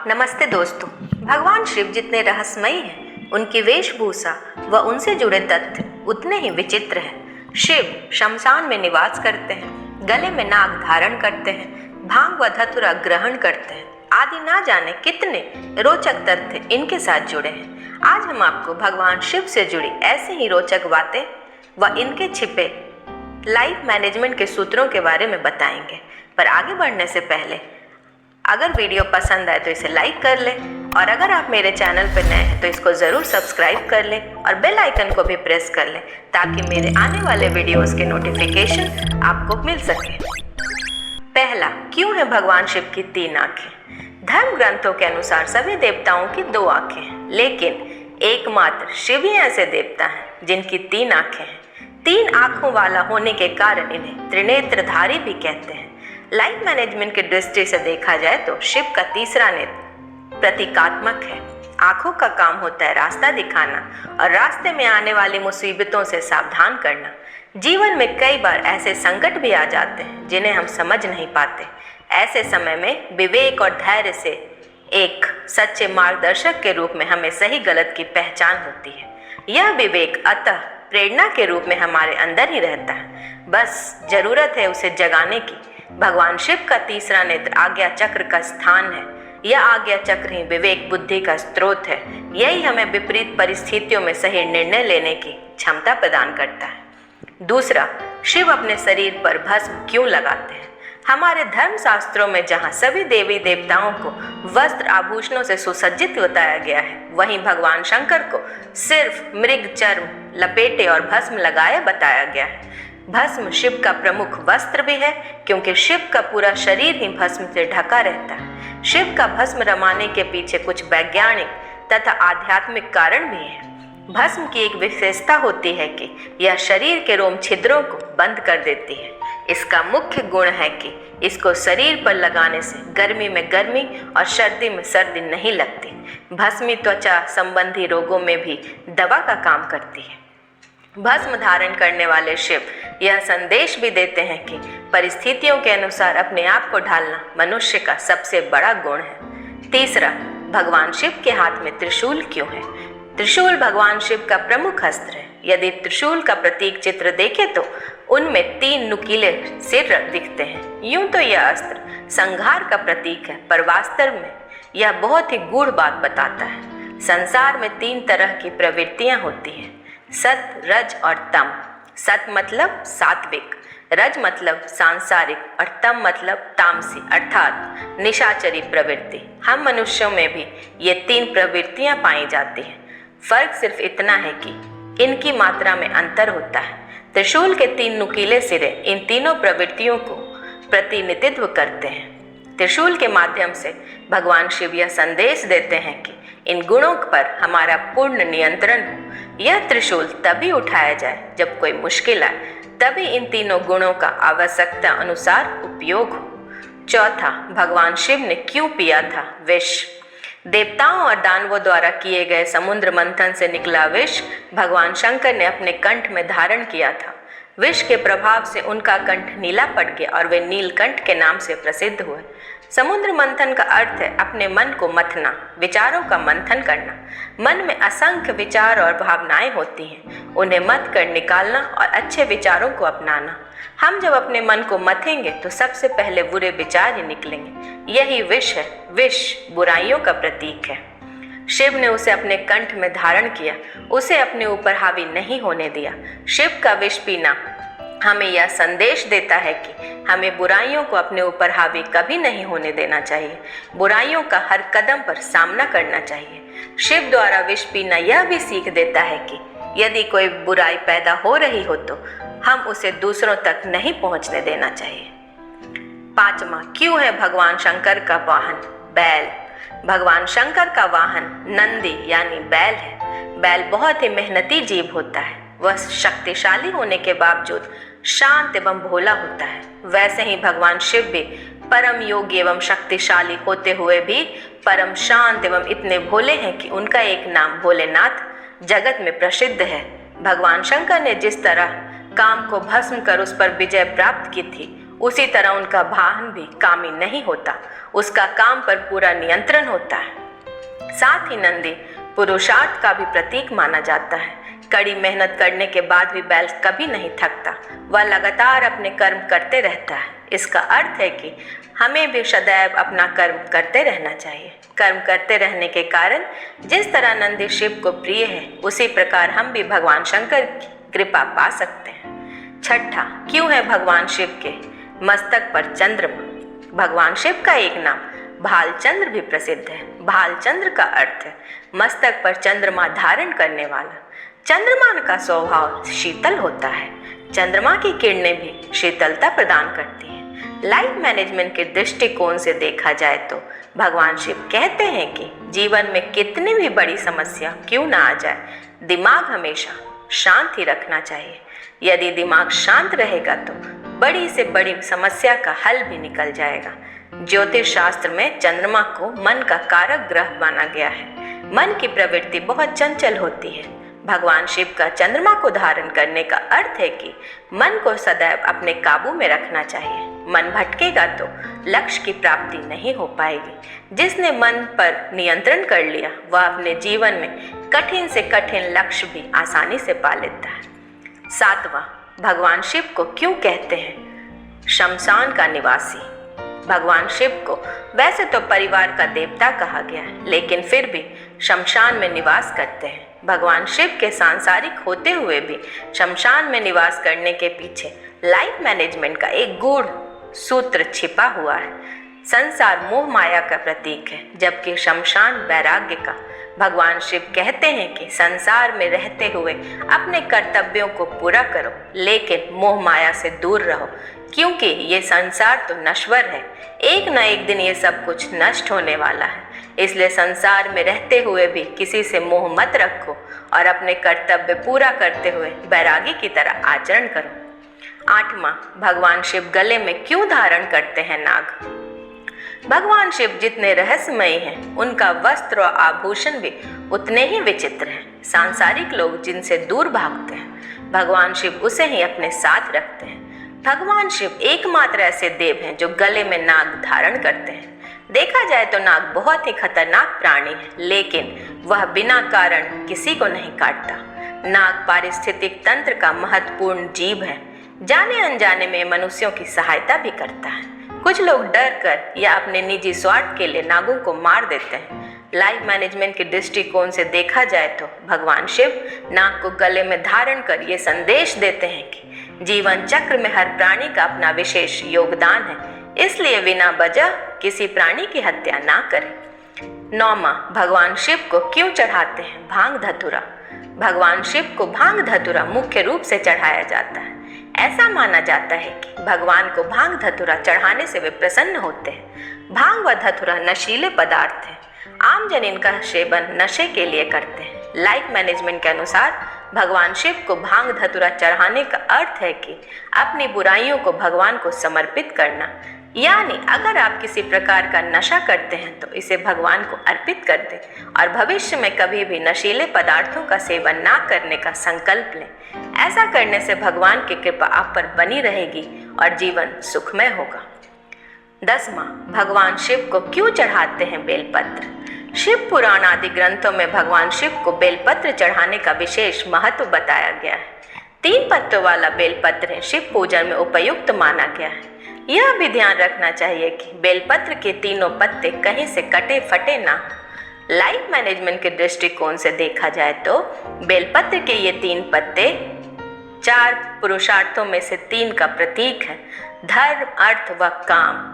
नमस्ते दोस्तों। भगवान शिव जितने रहस्यमयी हैं, उनकी वेशभूषा व उनसे जुड़े तथ्य उतने ही विचित्र हैं। शिव शमशान में निवास करते हैं, गले में नाग धारण करते हैं, भांग व धतूरा ग्रहण करते हैं आदि ना जाने कितने रोचक तथ्य इनके साथ जुड़े हैं। आज हम आपको भगवान शिव से जुड़ी ऐसे ही रोचक बातें व इनके छिपे लाइफ मैनेजमेंट के सूत्रों के बारे में बताएंगे। पर आगे बढ़ने से पहले अगर वीडियो पसंद आए तो इसे लाइक कर लें और अगर आप मेरे चैनल पर नए हैं तो इसको ज़रूर सब्सक्राइब कर लें और बेल आइकन को भी प्रेस कर लें ताकि मेरे आने वाले वीडियोस के नोटिफिकेशन आपको मिल सके। पहला, क्यों है भगवान शिव की 3 आंखें? धर्म ग्रंथों के अनुसार सभी देवताओं की 2 आंखें हैं, लेकिन एकमात्र शिव ही ऐसे देवता हैं जिनकी 3 आंखें हैं। 3 आंखों वाला होने के कारण इन्हें त्रिनेत्रधारी भी कहते हैं। लाइफ मैनेजमेंट की दृष्टि से देखा जाए तो शिव का तीसरा नेत्र प्रतीकात्मक है। आंखों का काम होता है रास्ता दिखाना और रास्ते में आने वाली मुसीबतों से सावधान करना। जीवन में कई बार ऐसे संकट भी आ जाते हैं जिन्हें हम समझ नहीं पाते। ऐसे समय में विवेक और धैर्य से एक सच्चे मार्गदर्शक के रूप में हमें सही गलत की पहचान होती है। यह विवेक अतः प्रेरणा के रूप में हमारे अंदर ही रहता है, बस जरूरत है उसे जगाने की। भगवान शिव का तीसरा नेत्र आज्ञा चक्र का स्थान है। यह आज्ञा चक्र ही विवेक बुद्धि का स्रोत है। यही हमें विपरीत परिस्थितियों में सही निर्णय लेने की क्षमता प्रदान करता है। दूसरा, शिव अपने शरीर पर भस्म क्यों लगाते हैं? हमारे धर्म शास्त्रों में जहाँ सभी देवी देवताओं को वस्त्र आभूषणों से सुसज्जित बताया गया है, वहीं भगवान शंकर को सिर्फ मृग चर्म लपेटे और भस्म लगाए बताया गया है। भस्म शिव का प्रमुख वस्त्र भी है क्योंकि शिव का पूरा शरीर ही भस्म से ढका रहता है। शिव का भस्म रमाने के पीछे कुछ वैज्ञानिक तथा आध्यात्मिक कारण भी है। भस्म की एक विशेषता होती है कि यह शरीर के रोम छिद्रों को बंद कर देती है। इसका मुख्य गुण है कि इसको शरीर पर लगाने से गर्मी में गर्मी और सर्दी में सर्दी नहीं लगती। भस्मी त्वचा संबंधी रोगों में भी दवा का काम करती है। भस्म धारण करने वाले शिव यह संदेश भी देते हैं कि परिस्थितियों के अनुसार अपने आप को ढालना मनुष्य का सबसे बड़ा गुण है। तीसरा, भगवान शिव के हाथ में त्रिशूल क्यों है? त्रिशूल भगवान शिव का प्रमुख अस्त्र है। यदि त्रिशूल का प्रतीक चित्र देखें तो उनमें 3 नुकीले सिर दिखते हैं। यूं तो यह अस्त्र संहार का प्रतीक है, पर वास्तव में यह बहुत ही गूढ़ बात बताता है। संसार में 3 तरह की प्रवृत्तियां होती हैं, सत, रज और तम। सत मतलब सात्विक, रज मतलब सांसारिक और तम मतलब तामसी अर्थात निशाचरी प्रवृत्ति। हम मनुष्यों में भी ये 3 प्रवृत्तियां पाई जाती हैं। फर्क सिर्फ इतना है कि इनकी मात्रा में अंतर होता है। त्रिशूल के 3 नुकीले सिरे इन तीनों प्रवृत्तियों को प्रतिनिधित्व करते हैं। त्रिशूल के माध्यम से भगवान शिव यह संदेश देते हैं कि इन गुणों पर हमारा पूर्ण नियंत्रण हो। यह त्रिशूल तभी उठाया जाए जब कोई मुश्किल आए, तभी इन तीनों गुणों का आवश्यकता अनुसार उपयोग हो। चौथा, भगवान शिव ने क्यों पिया था विष? देवताओं और दानवों द्वारा किए गए समुद्र मंथन से निकला विष भगवान शंकर ने अपने कंठ में धारण किया था। विष के प्रभाव से उनका कंठ नीला पड़ गया और वे नीलकंठ के नाम से प्रसिद्ध हुए। समुद्र मंथन का अर्थ है अपने मन को मथना, विचारों का मंथन करना। मन में असंख्य विचार और भावनाएं होती हैं, उन्हें मथ कर निकालना और अच्छे विचारों को अपनाना। हम जब अपने मन को मथेंगे तो सबसे पहले बुरे विचार ही निकलेंगे। यही विष है। विष बुराइयों का प्रतीक है। शिव ने उसे अपने कंठ में धारण किया, उसे अपने ऊपर हावी नहीं होने दिया। शिव का विष पीना हमें यह संदेश देता है कि हमें बुराइयों को अपने ऊपर हावी कभी नहीं होने देना चाहिए। बुराइयों का हर कदम पर सामना करना चाहिए। शिव द्वारा विष पीना यह भी सीख देता है कि यदि कोई बुराई पैदा हो रही हो तो हम उसे दूसरों तक नहीं पहुंचने देना चाहिए। 5वां, क्यों है भगवान शंकर का वाहन बैल? भगवान शंकर का वाहन नंदी यानी बैल है। बैल बहुत ही मेहनती जीव होता है। वह शक्तिशाली होने के बावजूद शांत एवं भोला होता है। वैसे ही भगवान शिव भी परम योगी एवं शक्तिशाली होते हुए भी परम शांत एवं इतने भोले हैं कि उनका एक नाम भोलेनाथ जगत में प्रसिद्ध है। भगवान शंकर ने जिस तरह काम को भस्म कर उस पर विजय प्राप्त की थी, उसी तरह उनका वाहन भी कामी नहीं होता, उसका काम पर पूरा नियंत्रण होता है। साथ ही नंदी पुरुषार्थ का भी प्रतीक माना जाता है। कड़ी मेहनत करने के बाद भी बैल कभी नहीं थकता, वह लगातार अपने कर्म करते रहता है। इसका अर्थ है कि हमें भी सदैव अपना कर्म करते रहना चाहिए। कर्म करते रहने के कारण जिस तरह नंदी शिव को प्रिय है, उसी प्रकार हम भी भगवान शंकर की कृपा पा सकते हैं। छठा, क्यों है भगवान शिव के मस्तक पर चंद्रमा? भगवान शिव का एक नाम भालचंद्र भी प्रसिद्ध है। भालचंद्र का अर्थ है मस्तक पर चंद्रमा धारण करने वाला। चंद्रमा का स्वभाव शीतल होता है। चंद्रमा की किरणें भी शीतलता प्रदान करती हैं। लाइफ मैनेजमेंट के दृष्टिकोण से देखा जाए तो भगवान शिव कहते हैं कि जीवन में कितनी भी बड़ी समस्या क्यों ना आ जाए, दिमाग हमेशा शांत ही रखना चाहिए। यदि दिमाग शांत रहेगा तो बड़ी से बड़ी समस्या का हल भी निकल जाएगा। ज्योतिष शास्त्र में चंद्रमा को मन का कारक ग्रह माना गया है। मन की प्रवृत्ति बहुत चंचल होती है। भगवान शिव का चंद्रमा को धारण करने का अर्थ है कि मन को सदैव अपने काबू में रखना चाहिए। मन भटकेगा तो लक्ष्य की प्राप्ति नहीं हो पाएगी। जिसने मन पर नियंत्रण कर लिया, वह अपने जीवन में कठिन से कठिन लक्ष्य भी आसानी से पा लेता है। सातवां, भगवान शिव को क्यों कहते हैं शमशान का निवासी? भगवान शिव को वैसे तो परिवार का देवता कहा गया है, लेकिन फिर भी शमशान में निवास करते हैं। भगवान शिव के सांसारिक होते हुए भी शमशान में निवास करने के पीछे लाइफ मैनेजमेंट का एक गूढ़ सूत्र छिपा हुआ है। संसार मोह माया का प्रतीक है, जबकि शमशान वैराग्य का। भगवान शिव कहते हैं कि संसार में रहते हुए अपने कर्तव्यों को पूरा करो, लेकिन मोह माया से दूर रहो, क्योंकि ये संसार तो नश्वर है। एक न एक दिन ये सब कुछ नष्ट होने वाला है। इसलिए संसार में रहते हुए भी किसी से मोह मत रखो और अपने कर्तव्य पूरा करते हुए वैरागी की तरह आचरण करो। आठवां, भगवान शिव गले में क्यों धारण करते हैं नाग? भगवान शिव जितने रहस्यमयी हैं, उनका वस्त्र और आभूषण भी उतने ही विचित्र हैं। सांसारिक लोग जिनसे दूर भागते हैं, भगवान शिव उसे ही अपने साथ रखते हैं। भगवान शिव एकमात्र ऐसे देव हैं जो गले में नाग धारण करते हैं। देखा जाए तो नाग बहुत ही खतरनाक प्राणी है, लेकिन वह बिना कारण किसी को नहीं काटता। नाग पारिस्थितिक तंत्र का महत्वपूर्ण जीव है। जाने अनजाने में मनुष्यों की सहायता भी करता है। कुछ लोग डर कर या अपने निजी स्वार्थ के लिए नागों को मार देते हैं। लाइफ मैनेजमेंट के दृष्टिकोण से देखा जाए तो भगवान शिव नाग को गले में धारण कर ये संदेश देते हैं कि जीवन चक्र में हर प्राणी का अपना विशेष योगदान है, इसलिए बिना वजह किसी प्राणी की हत्या ना करें। नौवां, भगवान शिव को क्यों चढ़ाते हैं भांग धतूरा? भगवान शिव को भांग धतूरा मुख्य रूप से चढ़ाया जाता है। ऐसा माना जाता है कि भगवान को भांग धतूरा चढ़ाने से वे प्रसन्न होते हैं। भांग व धतूरा नशीले पदार्थ हैं। आम जन इनका सेवन नशे के लिए करते हैं। लाइफ मैनेजमेंट के अनुसार भगवान शिव को भांग धतूरा चढ़ाने का अर्थ है कि अपनी बुराइयों को भगवान को समर्पित करना। यानी अगर आप किसी प्रकार का नशा करते हैं तो इसे भगवान को अर्पित कर दें और भविष्य में कभी भी नशीले पदार्थों का सेवन ना करने का संकल्प लें। ऐसा करने से भगवान की कृपा आप पर बनी रहेगी और जीवन सुखमय होगा। 10वां, भगवान शिव को क्यों चढ़ाते हैं बेलपत्र? शिव पुराण आदि ग्रंथों में भगवान शिव को बेलपत्र चढ़ाने का विशेष महत्व बताया गया है। 3 पत्तों वाला बेलपत्र शिव पूजन में उपयुक्त माना गया है। यह भी ध्यान रखना चाहिए कि बेलपत्र के तीनों पत्ते कहीं से कटे फटे ना हो। लाइफ मैनेजमेंट के दृष्टिकोण से देखा जाए तो बेलपत्र के ये 3 पत्ते 4 पुरुषार्थों में से 3 का प्रतीक है, धर्म, अर्थ व काम।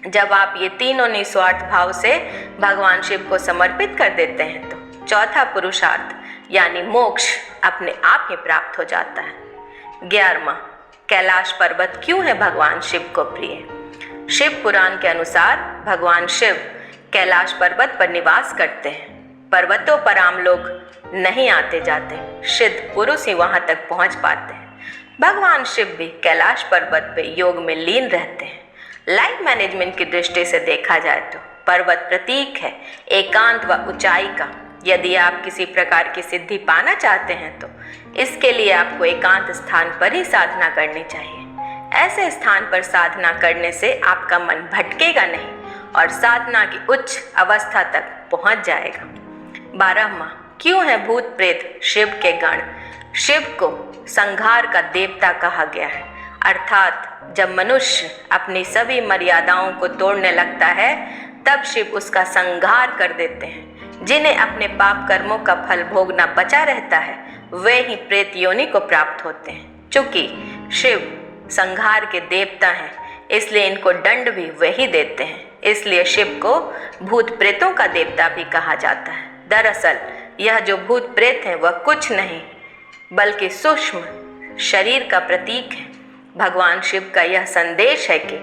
जब आप ये तीनों निस्वार्थ भाव से भगवान शिव को समर्पित कर देते हैं तो चौथा पुरुषार्थ यानी मोक्ष अपने आप ही प्राप्त हो जाता है। 11वां, कैलाश पर्वत क्यों है भगवान शिव को प्रिय? शिव पुराण के अनुसार भगवान शिव कैलाश पर्वत पर निवास करते हैं। पर्वतों पर आम लोग नहीं आते जाते, सिद्ध पुरुष ही वहां तक पहुंच पाते हैं। भगवान शिव भी कैलाश पर्वत पे योग में लीन रहते हैं। लाइफ मैनेजमेंट की दृष्टि से देखा जाए तो पर्वत प्रतीक है एकांत व ऊंचाई का। यदि आप किसी प्रकार की सिद्धि पाना चाहते हैं तो इसके लिए आपको एकांत स्थान पर ही साधना करनी चाहिए। ऐसे स्थान पर साधना करने से आपका मन भटकेगा नहीं और साधना की उच्च अवस्था तक पहुंच जाएगा। 12वां, क्यों है भूत प्रेत शिव के गण? शिव को संहार का देवता कहा गया है, अर्थात जब मनुष्य अपनी सभी मर्यादाओं को तोड़ने लगता है तब शिव उसका संहार कर देते हैं। जिन्हें अपने पाप कर्मों का फल भोगना बचा रहता है वे ही प्रेत योनि को प्राप्त होते हैं। चूंकि शिव संहार के देवता हैं इसलिए इनको दंड भी वही देते हैं, इसलिए शिव को भूत प्रेतों का देवता भी कहा जाता है। दरअसल यह जो भूत प्रेत है वह कुछ नहीं बल्कि सूक्ष्म शरीर का प्रतीक है। भगवान शिव का यह संदेश है कि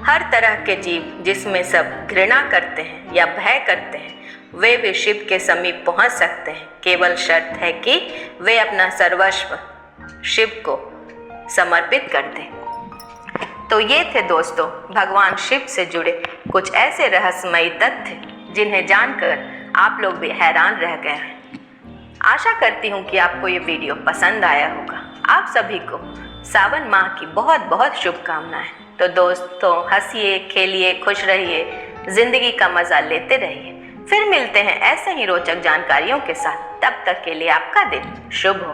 हर तरह के जीव जिसमें सब घृणा करते हैं या भय करते हैं वे भी शिव के समीप पहुंच सकते हैं, केवल शर्त है कि वे अपना सर्वस्व शिव को समर्पित कर दें। तो ये थे दोस्तों भगवान शिव से जुड़े कुछ ऐसे रहस्यमयी तथ्य जिन्हें जानकर आप लोग भी हैरान रह गए हैं। आशा करती हूँ कि आपको ये वीडियो पसंद आया होगा। आप सभी को सावन माह की बहुत बहुत शुभकामनाएं। तो दोस्तों हंसिए, खेलिए, खुश रहिए, जिंदगी का मजा लेते रहिए। फिर मिलते हैं ऐसे ही रोचक जानकारियों के साथ। तब तक के लिए आपका दिन शुभ हो।